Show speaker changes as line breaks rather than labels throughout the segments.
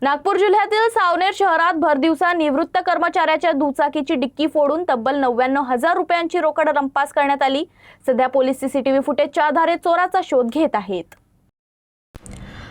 नागपूर जिल्ह्यातील सावनेर शहरात भरदिवसा निवृत्त कर्मचाऱ्याच्या दुचाकीची डिक्की फोडून तब्बल 99,000 रुपयांची रोकड लंपास करण्यात आली। सध्या पोलीस सीसीटीव्ही फुटेजच्या आधारे चोराचा शोध घेत आहेत।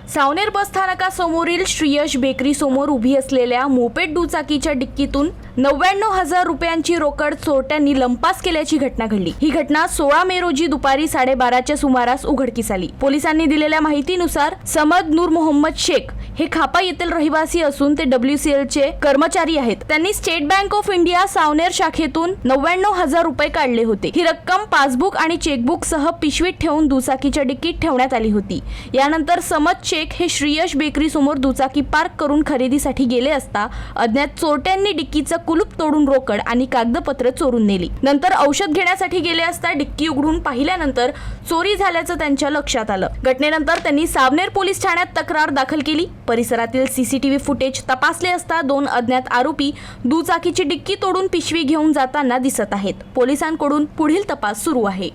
सावनेर बस स्थानकासमोरील श्रीयश बेकरी समोर उभी असलेल्या मोपेड दुचाकीच्या डिक्कीतून 99,000 रुपयांची रोकड चोरट्यांनी लंपास केल्याची घटना घडली। ही घटना 16 मे रोजी दुपारी 12:30च्या सुमारास उघडकीस आली। पोलिसांनी दिलेल्या माहितीनुसार समद नूर मोहम्मद शेख हे खापा येथील रहिवासी असून ते WCL चे कर्मचारी आहेत। त्यांनी स्टेट बँक ऑफ इंडिया सावनेर शाखेतून 99,000 रुपये काढले होते। ही रक्कम पासबुक आणि चेकबुक सह पिशवीत ठेवून दुचाकीच्या डिक्कीत ठेवण्यात आली होती। यानंतर समद शेख हे श्रीयश बेकरी समोर दुचाकी पार्क करून खरेदीसाठी गेले असता अज्ञात चोरट्यांनी डिक्कीचं कुलूप तोडून रोकड आणि कागदपत्र चोरून नेली। नंतर औषध घेण्यासाठी गेले असता डिक्की उघडून पाहिल्यानंतर चोरी झाल्याचं त्यांच्या लक्षात आलं। घटनेनंतर त्यांनी सावनेर पोलीस ठाण्यात तक्रार दाखल केली। परिसरातील सीसीटीव्ही फुटेज तपासले असता 2 अज्ञात आरोपी दुचाकीची डिक्की तोडून पिशवी घेऊन जाताना दिसत आहेत। पोलिसांकडून पुढील तपास सुरू आहे।